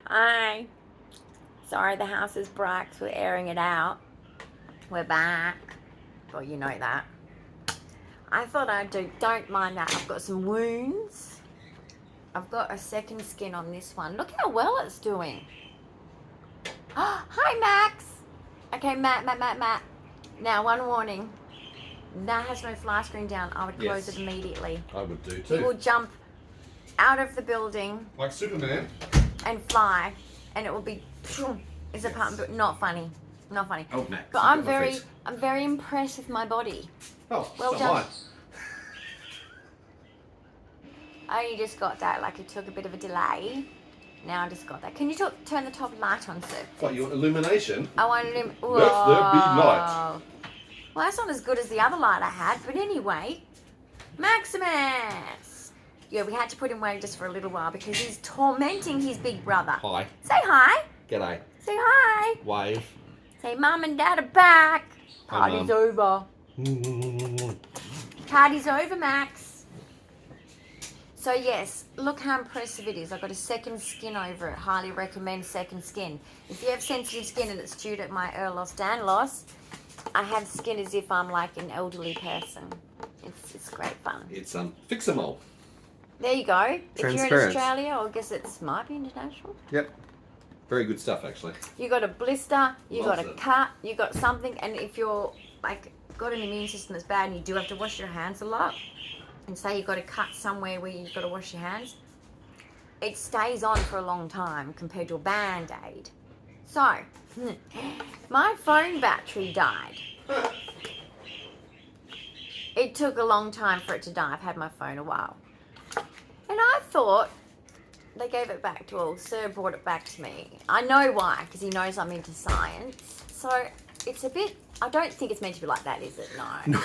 Hi. Sorry, the house is bright. We're airing it out. We're back. Well, you know that. I thought I'd do, don't mind that. I've got some wounds. I've got a second skin on this one. Look how well it's doing. Hi, Max. Okay, Matt. Now, one warning. That has no fly screen down. I would close it immediately. I would do too. He will jump out of the building. Like Superman. And fly. And it will be... It's a part, but not funny. Not funny. Oh, Max. But I'm very impressed with my body. Oh, well so done. I only just got that, like it took a bit of a delay. Now I just got that. Can you turn the top light on, sir? What, your illumination? I want to Let there be light. Well, that's not as good as the other light I had, but anyway. Maximus! Yeah, we had to put him away just for a little while because he's tormenting his big brother. Hi. Say hi. G'day. Say hi. Wave. Say, Mum and Dad are back. Hi, Party's Mum. over. Party's over, Max. So yes, look how impressive it is. I've got a second skin over it. Highly recommend second skin. If you have sensitive skin and it's due to my Dan loss, I have skin as if I'm like an elderly person. It's great fun. It's fixable. There you go. If you're in Transparent. Australia, I guess it might be international. Yep. Very good stuff, actually. You got a blister, you Loves got a it. cut, you got something, and if you're like got an immune system that's bad and you do have to wash your hands a lot, and say you've got a cut somewhere where you've got to wash your hands, it stays on for a long time compared to a Band-Aid. So, my phone battery died. It took a long time for it to die. I've had my phone a while. And I thought, they gave it back to, well, Sir brought it back to me. I know why, because he knows I'm into science. So it's a bit, I don't think it's meant to be like that, is it? No.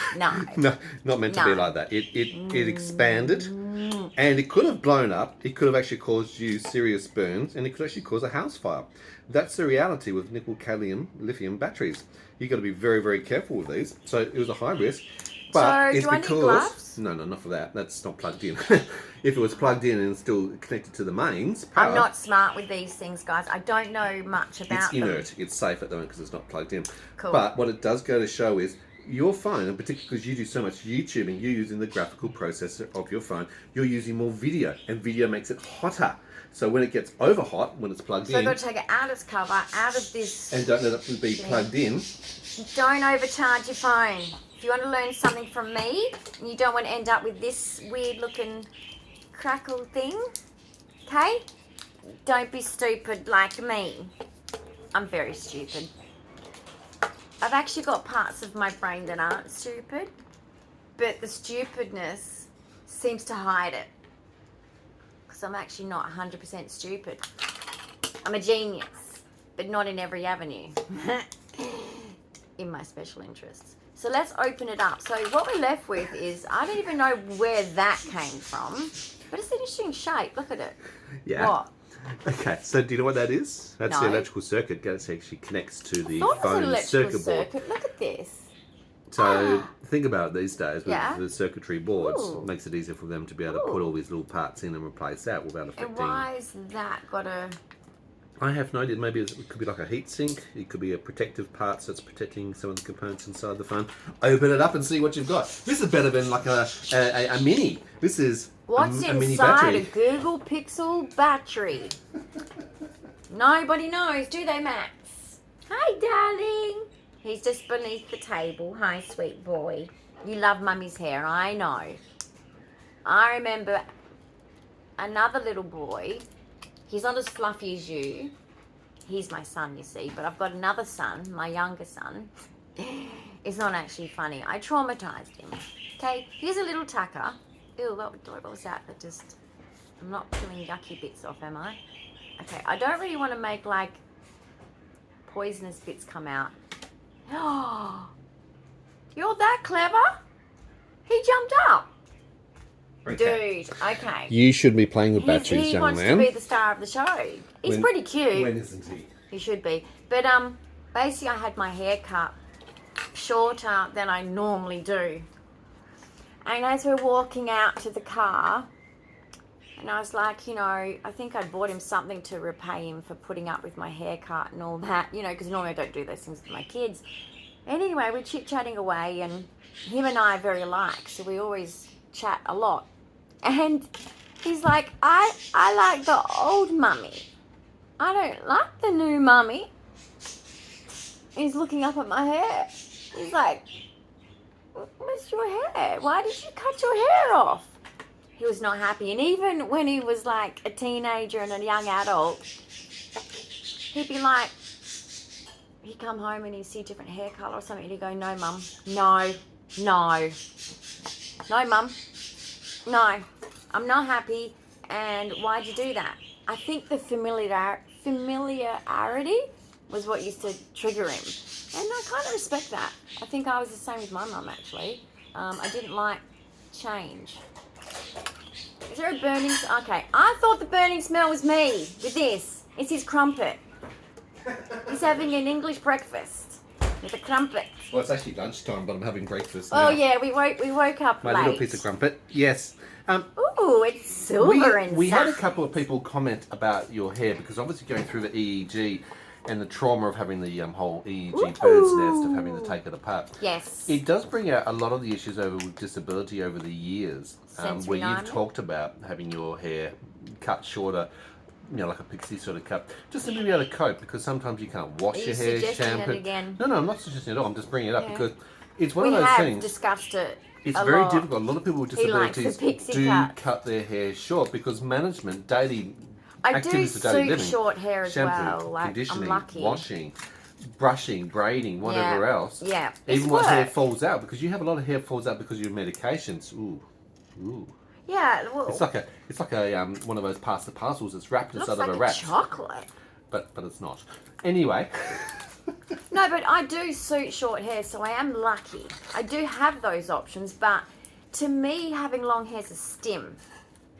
No, not meant to be like that. It expanded, and it could have blown up. It could have actually caused you serious burns, and it could actually cause a house fire. That's the reality with nickel, cadmium, lithium batteries. You've got to be very, very careful with these. So it was a high risk. But so it's do I need gloves? No, not for that. That's not plugged in. If it was plugged in and still connected to the mains, power, I'm not smart with these things, guys. I don't know much about it's inert. them. It's safe at the moment because it's not plugged in. Cool. But what it does go to show is your phone, and particularly because you do so much YouTubing, you're using the graphical processor of your phone. You're using more video, and video makes it hotter. So when it gets over hot, when it's plugged So I've in, got to take it out of its cover, out of this. and don't let it be plugged in. Don't overcharge your phone. If you want to learn something from me, and you don't want to end up with this weird looking crackle thing, okay? Don't be stupid like me. I'm very stupid. I've actually got parts of my brain that aren't stupid, but the stupidness seems to hide it. Because I'm actually not 100% stupid. I'm a genius, but not in every avenue. In my special interests. So let's open it up. So what we're left with is, I don't even know where that came from, but it's an interesting shape. Look at it. Yeah. What? Okay, so do you know what that is? That's the No. electrical circuit that actually connects to the I thought it was an phone electrical circuit board. circuit. Look at this. So think about it these days with Yeah. the circuitry boards. Ooh. It makes it easier for them to be able to put all these little parts in and replace that without affecting. And why is that got a... I have no idea. Maybe it could be like a heat sink. It could be a protective part that's protecting some of the components inside the phone. Open it up and see what you've got. This is better than like a mini. This is What's a mini inside battery. a Google Pixel battery? Nobody knows, do they, Max? Hi, darling. He's just beneath the table. Hi, sweet boy. You love Mummy's hair, I know. I remember another little boy. He's not as fluffy as you. He's my son, you see. But I've got another son, my younger son. It's not actually funny. I traumatized him. Okay, here's a little tucker. Ew, what was that? That just... I'm not peeling yucky bits off, am I? Okay, I don't really want to make, like, poisonous bits come out. Oh, you're that clever? He jumped up. Okay. Dude, okay. You should be playing with batteries, He young wants man. to be the star of the show. He's pretty cute. When isn't he? He should be. But basically I had my hair cut shorter than I normally do. And as we're walking out to the car, And I was like, you know, I think I'd bought him something to repay him for putting up with my haircut and all that, you know, because normally I don't do those things with my kids. Anyway, we're chit-chatting away, and him and I are very alike, so we always chat a lot. And he's like, I like the old mummy. I don't like the new mummy. He's looking up at my hair. He's like, where's your hair? Why did you cut your hair off? He was not happy. And even when he was like a teenager and a young adult, he'd be like, he'd come home and he'd see a different hair colour or something, and he'd go, no, Mum. No, Mum. No, I'm not happy. And why'd you do that? I think the familiarity was what used to trigger him. And I kind of respect that. I think I was the same with my mum, actually. I didn't like change. Is there a burning... Okay, I thought the burning smell was me with this. It's his crumpet. He's having an English breakfast with a crumpet. Well, it's actually lunchtime, but I'm having breakfast now. Oh, now. yeah, we woke up late. My little piece of crumpet, yes. Ooh, it's silver inside. We had a couple of people comment about your hair, because obviously going through the EEG and the trauma of having the whole EEG bird's nest, of having to take it apart. Yes. It does bring out a lot of the issues with disability over the years, where you've talked about having your hair cut shorter, you know, like a pixie sort of cut, just to be able to cope, because sometimes you can't wash your hair, shampoo. It again? No, I'm not suggesting it at all. I'm just bringing it up because it's one of those things. We have discussed it. It's very difficult. A lot of people with disabilities do cuts. cut their hair short because management, daily I activities do of daily suit living, short hair as shampoo, well. Like, conditioning, I'm lucky. washing, brushing, braiding, whatever else. Yeah. Even when hair falls out, because you have a lot of hair falls out because of your medications. Ooh. Yeah. Well, it's like a one of those pasta parcels that's wrapped inside of a wrap. Chocolate. But it's not. Anyway. No, but I do suit short hair, so I am lucky. I do have those options, but to me, having long hair is a stim.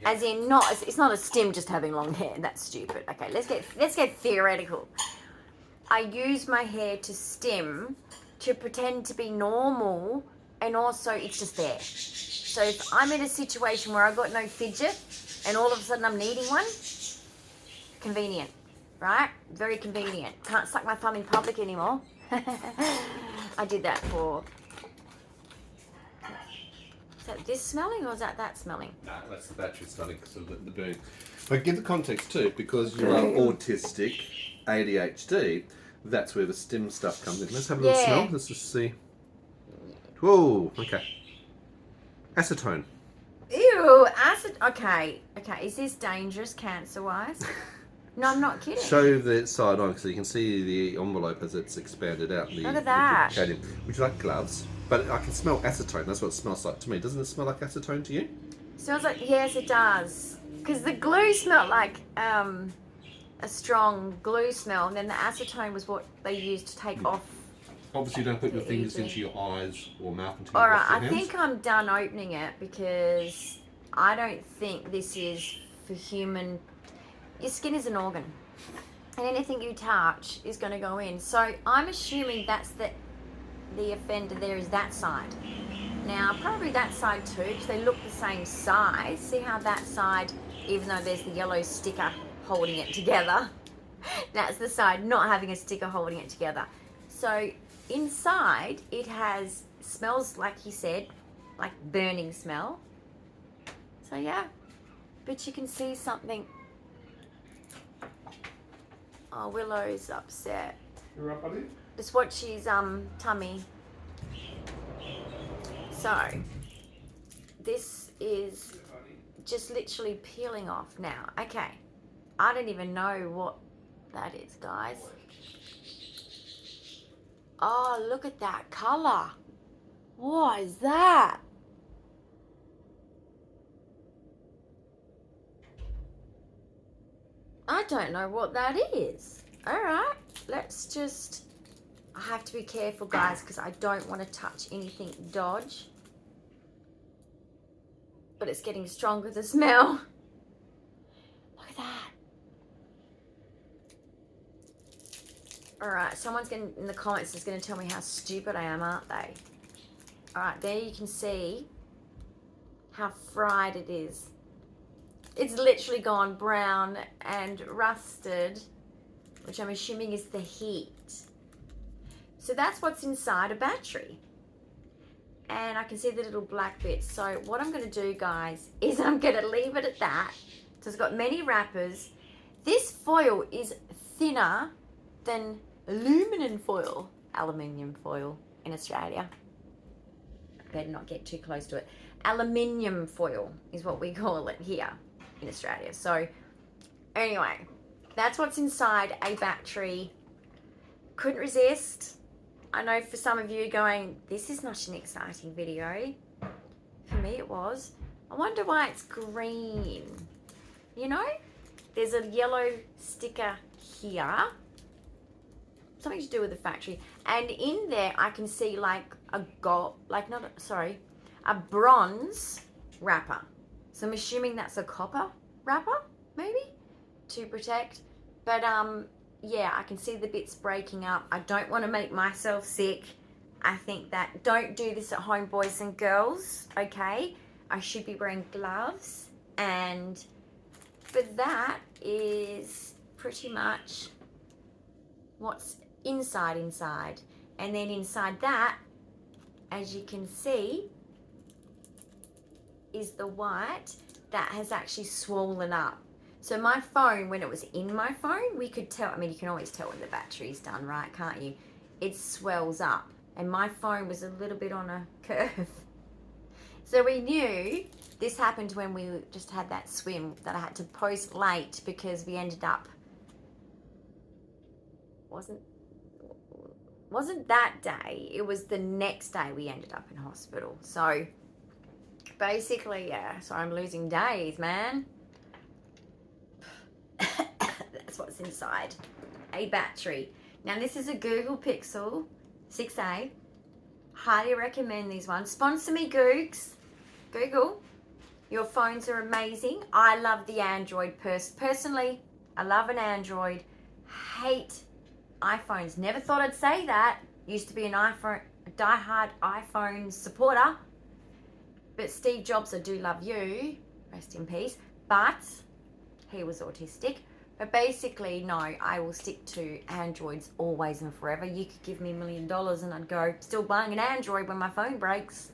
As in, it's not a stim just having long hair. That's stupid. Okay, let's get theoretical. I use my hair to stim, to pretend to be normal, and also it's just there. So if I'm in a situation where I've got no fidget, and all of a sudden I'm needing one, convenient, right? Very convenient. Can't suck my thumb in public anymore. I did that for... Is that this smelling or is that smelling? No, that's the battery smelling because of the burn. But give the context too, because you are autistic, ADHD, that's where the stim stuff comes in. Let's have a little smell. Let's just see. Whoa, okay. Acetone. Ew, acid. Okay, is this dangerous cancer-wise? No, I'm not kidding. Show the side on so you can see the envelope as it's expanded out. Look at that. Would you like gloves? But I can smell acetone. That's what it smells like to me. Doesn't it smell like acetone to you? Smells like, yes, it does. Because the glue smelled like a strong glue smell, and then the acetone was what they used to take off. Obviously, you don't put your fingers into your eyes or mouth until All you wash right, your I hands. think I'm done opening it because I don't think this is for human. Your skin is an organ, and anything you touch is going to go in. So I'm assuming that's the offender there is that side. Now, probably that side too, because they look the same size. See how that side, even though there's the yellow sticker holding it together, that's the side not having a sticker holding it together. So inside, it smells, like he said, like burning smell. So yeah, but you can see something. Oh, Willow's upset. You're up, buddy? Just watch his tummy. So, this is just literally peeling off now. Okay, I don't even know what that is, guys. Oh, look at that colour. What is that? I don't know what that is. All right, let's just... I have to be careful, guys, because I don't want to touch anything dodge. But it's getting stronger, the smell. Look at that. All right, someone's in the comments is going to tell me how stupid I am, aren't they? All right, there you can see how fried it is. It's literally gone brown and rusted, which I'm assuming is the heat. So that's what's inside a battery. And I can see the little black bits. So what I'm going to do, guys, is I'm going to leave it at that. So it's got many wrappers. This foil is thinner than aluminium foil in Australia. Better not get too close to it. Aluminium foil is what we call it here in Australia. So anyway, that's what's inside a battery. Couldn't resist. I know for some of you going, this is not an exciting video. For me it was. I wonder why it's green. You know, there's a yellow sticker here. Something to do with the factory. And in there I can see like a a bronze wrapper. So I'm assuming that's a copper wrapper, maybe, to protect. But yeah, I can see the bits breaking up. I don't want to make myself sick. I think that don't do this at home, boys and girls, okay? I should be wearing gloves. And for that is pretty much what's inside. And then inside that, as you can see, is the white that has actually swollen up. So my phone, when it was in my phone, we could tell, I mean, you can always tell when the battery's done, right, can't you? It swells up. And my phone was a little bit on a curve. So we knew this happened when we just had that swim that I had to post late because we ended up, wasn't that day, it was the next day we ended up in hospital. So basically, yeah, so I'm losing days, man. That's what's inside a battery. Now this is a Google Pixel 6a. Highly recommend these ones. Sponsor me, Googs. Google. Your phones are amazing. I love the Android personally. I love an Android. Hate iPhones. Never thought I'd say that. Used to be a diehard iPhone supporter. But Steve Jobs, I do love you. Rest in peace. But he was autistic. But basically, no, I will stick to Androids always and forever. You could give me $1 million and I'd go, still buying an Android when my phone breaks.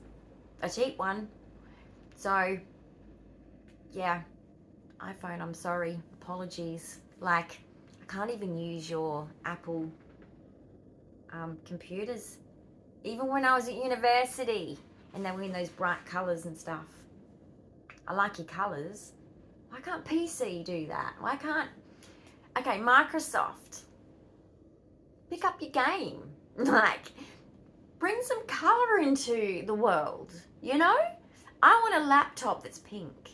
A cheap one. So, yeah. iPhone, I'm sorry. Apologies. Like, I can't even use your Apple computers. Even when I was at university and they were in those bright colours and stuff. I like your colours. Why can't PC do that? Why can't... Okay, Microsoft. Pick up your game. Like, bring some colour into the world, you know? I want a laptop that's pink.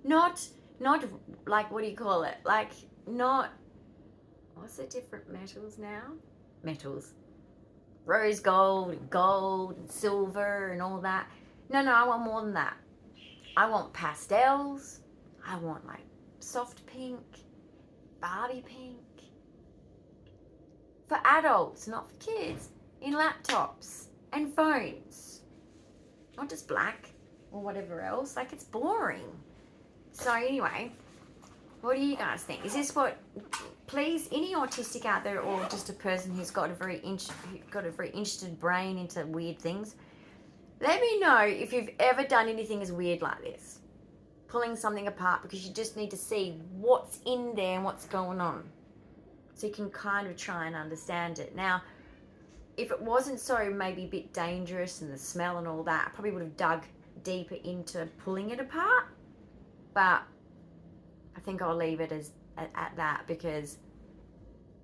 Not like, what do you call it? Like, not... What's the different metals now? Metals. Rose gold and silver and all that. No, I want more than that. I want pastels. I want like soft pink, Barbie pink. For adults, not for kids, in laptops and phones. Not just black or whatever else. Like, it's boring. So anyway, what do you guys think? Is this what, please, any autistic out there or just a person who's got a very interested brain into weird things, let me know if you've ever done anything as weird like this. Pulling something apart because you just need to see what's in there and what's going on. So you can kind of try and understand it. Now, if it wasn't so maybe a bit dangerous and the smell and all that, I probably would have dug deeper into pulling it apart. But I think I'll leave it as at that because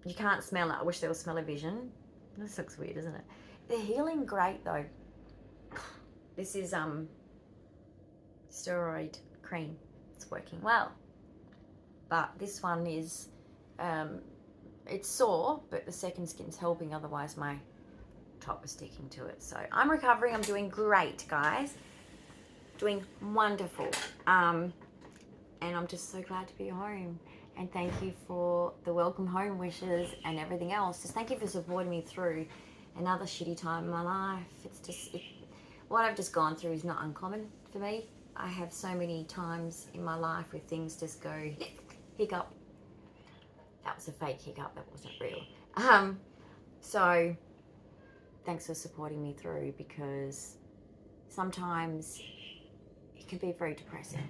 you can't smell it. I wish there was smell-o-vision. This looks weird, isn't it? They're healing great though. This is steroid cream. It's working well. But this one is it's sore, but the second skin's helping, otherwise my top is sticking to it. So I'm recovering. I'm doing great, guys. Doing wonderful. And I'm just so glad to be home. And thank you for the welcome home wishes and everything else. Just thank you for supporting me through another shitty time in my life. It's just, what I've just gone through is not uncommon for me. I have so many times in my life where things just go hiccup. That was a fake hiccup, that wasn't real. So thanks for supporting me through, because sometimes it can be very depressing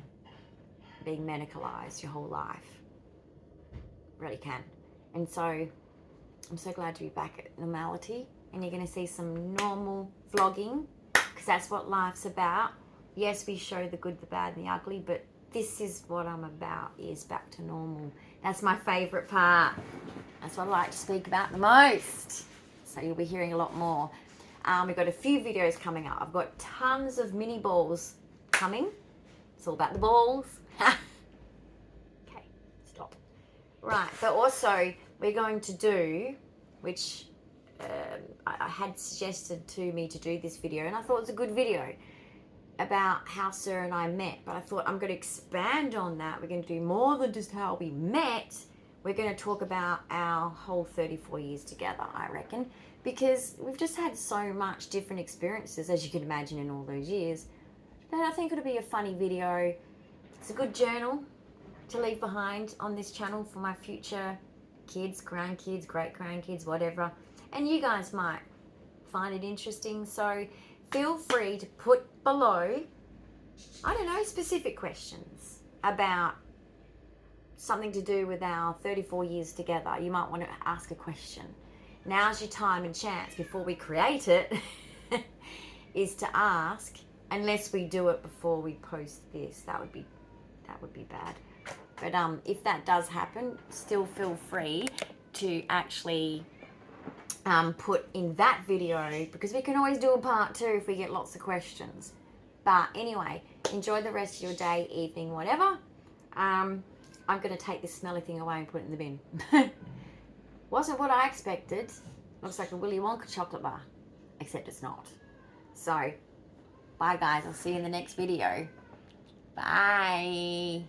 being medicalized your whole life. Really can. And so I'm so glad to be back at normality, and you're going to see some normal vlogging, because that's what life's about. Yes, we show the good, the bad, and the ugly, but this is what I'm about, is back to normal. That's my favorite part. That's what I like to speak about the most. So you'll be hearing a lot more. We've got a few videos coming up. I've got tons of mini balls coming. It's all about the balls. Okay, stop. Right, but also we're going to do, which I had suggested to me to do this video, and I thought it was a good video about how Sarah and I met, but I thought I'm going to expand on that. We're going to do more than just how we met. We're going to talk about our whole 34 years together, I reckon, because we've just had so much different experiences, as you can imagine, in all those years, that I think it'll be a funny video. It's a good journal to leave behind on this channel for my future kids, grandkids, great-grandkids, whatever. And you guys might find it interesting, so feel free to put below, I don't know, specific questions about something to do with our 34 years together. You might want to ask a question. Now's your time and chance before we create it is to ask, unless we do it before we post this. That would be bad. But if that does happen, still feel free to actually put in that video, because we can always do a part 2 if we get lots of questions. But anyway, enjoy the rest of your day, evening, whatever. I'm going to take this smelly thing away and put it in the bin. Wasn't what I expected. Looks like a Willy Wonka chocolate bar, except it's not. So, bye guys. I'll see you in the next video. Bye.